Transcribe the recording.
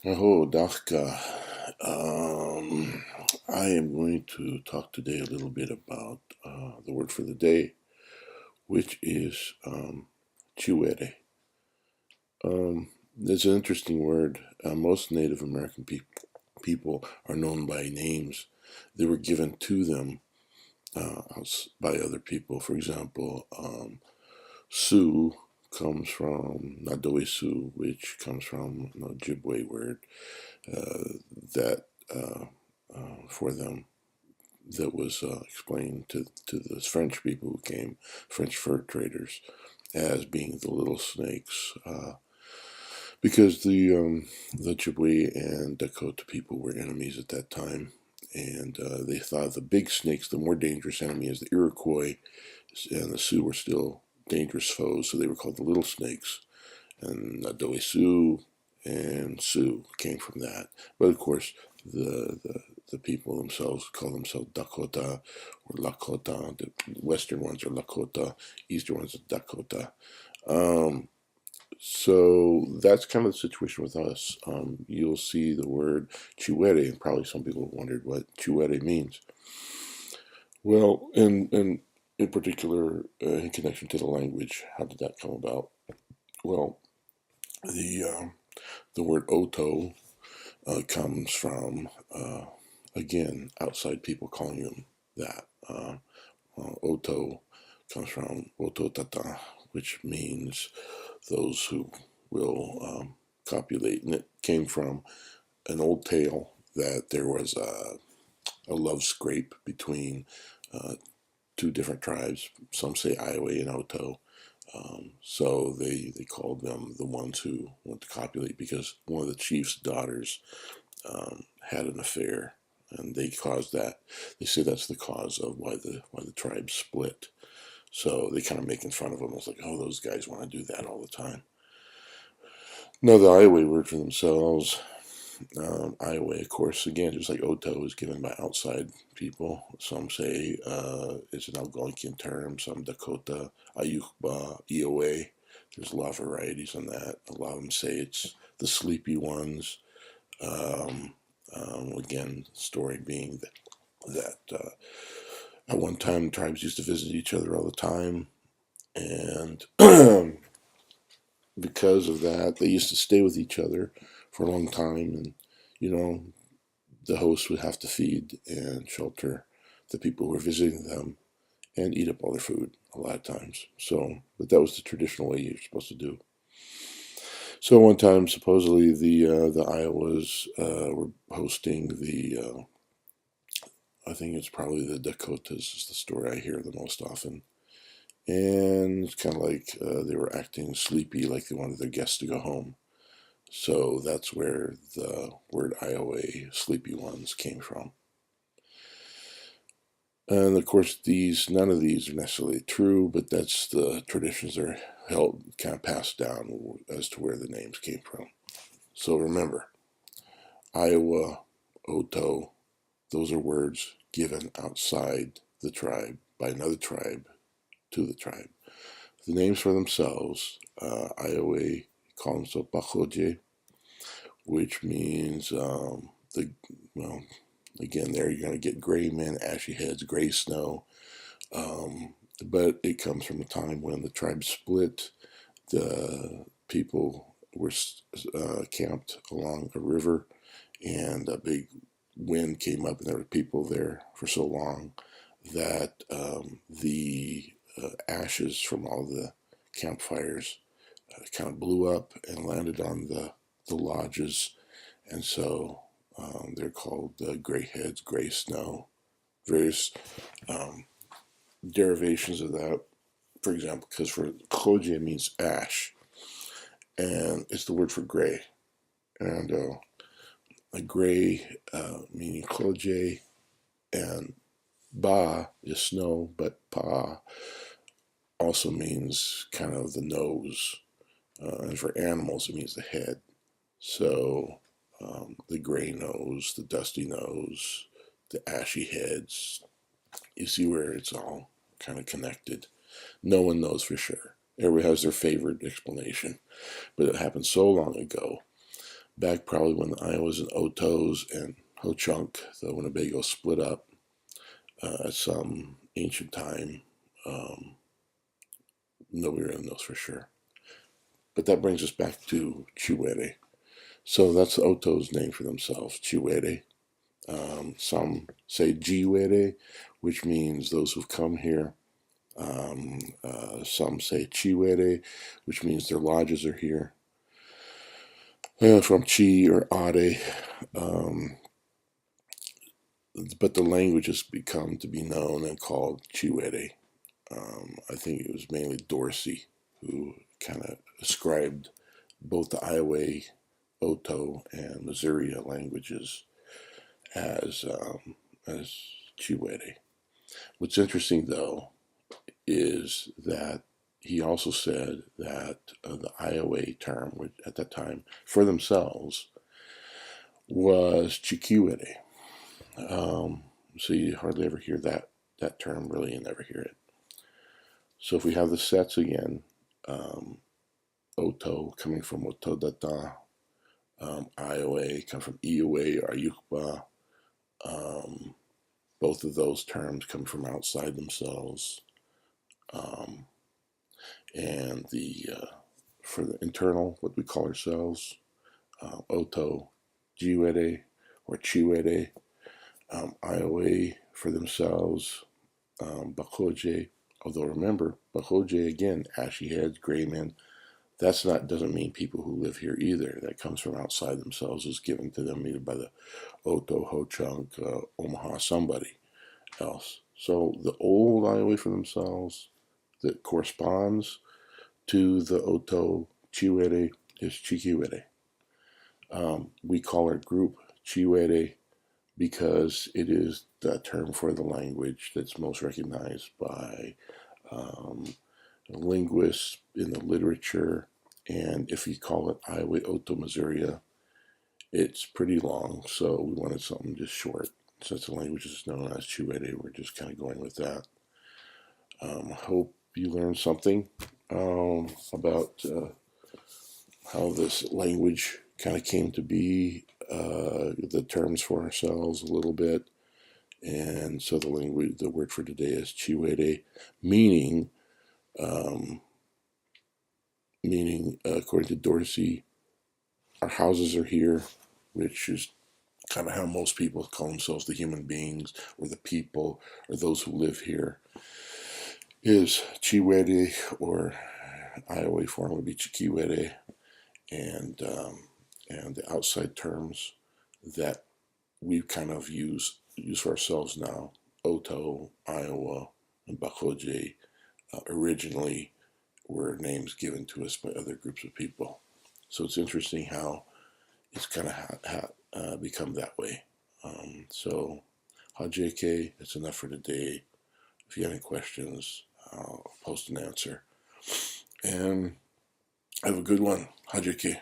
Oh, Dachka. Um, I am going to talk today a little bit about the word for the day, which is Chiwere. It's an interesting word. Most Native American people are known by names that were given to them by other people. For example, Sioux comes from Nadoe Sioux, which comes from Ojibwe word that for them that was explained to the French people who came, French fur traders, as being the little snakes, because the Chiwere and Dakota people were enemies at that time, and they thought the big snakes, the more dangerous enemy, is the Iroquois, and the Sioux were still dangerous foes, so they were called the little snakes, and Nadoe Sioux and Sioux came from that. But of course, the people themselves call themselves Dakota or Lakota. The western ones are Lakota, eastern ones are Dakota. Um, so that's kind of the situation with us. You'll see the word Chiwere, and probably some people have wondered what Chiwere means. Well, in particular, in connection to the language, how did that come about? Well, the the word Otoe comes from, again, outside people calling him that. Oto comes from Ototata, which means those who will copulate. And it came from an old tale that there was a love scrape between uh, two different tribes. Some say Ioway and Otoe. So they called them the ones who went to copulate because one of the chief's daughters had an affair, and they caused that. They say that's the cause of why the tribe split. So they kind of making fun of them. It's like, oh, those guys want to do that all the time. No, the Iowa word for themselves. Iowa, of course, again, just like Oto is given by outside people. Some say it's an Algonquian term. Some Dakota, Ayukba, Ioway. There's a lot of varieties on that. A lot of them say it's the sleepy ones. Um, again, story being that at one time tribes used to visit each other all the time, and because of that, they used to stay with each other for a long time, and you know the host would have to feed and shelter the people who were visiting them and eat up all their food a lot of times. So, but that was the traditional way you're supposed to do. So one time, supposedly the Iowas were hosting the I think it's probably the Dakotas is the story I hear the most often. And it's kind of like they were acting sleepy, like they wanted their guests to go home. So that's where the word Iowa, sleepy ones, came from. And of course, none of these are necessarily true, but that's the traditions that are held, kind of passed down as to where the names came from. So remember, Iowa, Oto, those are words given outside the tribe by another tribe to the tribe. The names for themselves, Iowa call themselves Baxoje, which means the, well, again, there you're going to get gray men, ashy heads, gray snow. But it comes from a time when the tribe split. The people were camped along a river, and a big wind came up, and there were people there for so long that the ashes from all the campfires kind of blew up and landed on the lodges, and so they're called gray heads, gray snow. Various um, derivations of that, for example, because for Koji it means ash, and it's the word for gray, and a gray meaning Koji, and Ba is snow, but Pa also means kind of the nose, and for animals it means the head. So the gray nose, the dusty nose, the ashy heads, you see where it's all kind of connected. No one knows for sure. Everybody has their favorite explanation, but it happened so long ago. back probably when the Iowas and Otoes and Ho-Chunk, the Winnebago, split up at some ancient time. Nobody really knows for sure. But that brings us back to Chiwere. So that's the Otoes' name for themselves, Chiwere. Some say Jiwere, which means those who've come here. Some say Chiwere, which means their lodges are here. From Chi or Ade. But the language has become to be known and called Chiwere. I think it was mainly Dorsey who kind of ascribed both the Ioway, Otoe, and Missouria languages as Chiwere. What's interesting, though, is that he also said that the Ioway term, which at that time for themselves, was Chikiwere. So you hardly ever hear that term, really, you never hear it. So if we have the sets again, Otoe coming from Otodata, Ioway come from Ioway or Ayukba. Both of those terms come from outside themselves. And for the internal, what we call ourselves, Otoe, Jiwere or Chiwere, Ioway for themselves, Baxoje. Although remember, Baxoje again, ashy heads, gray men. Doesn't mean people who live here either. That comes from outside themselves, is given to them either by the Otoe, Ho-Chunk, Omaha, somebody else. So the old Ioway for themselves that corresponds to the Otoe Chiwere is Chikiwere. We call our group Chiwere because it is the term for the language that's most recognized by linguists in the literature. And if you call it Ioway Otoe-Missouria, it's pretty long, so we wanted something just short. Since the language is known as Chiwere, we're just kind of going with that. I hope you learned something about how this language kind of came to be, the terms for ourselves a little bit. And so the word for today is Chiwere, meaning according to Dorsey, our houses are here, which is kind of how most people call themselves, the human beings or the people or those who live here, is Chiwere, or Ioway form would be Chikiwere, and the outside terms that we kind of use for ourselves now, Otoe, Iowa, and Baxoje, originally were names given to us by other groups of people. So it's interesting how it's kind of become that way. So, Hajk, it's enough for today. If you have any questions, I'll post an answer. And have a good one. Hajk.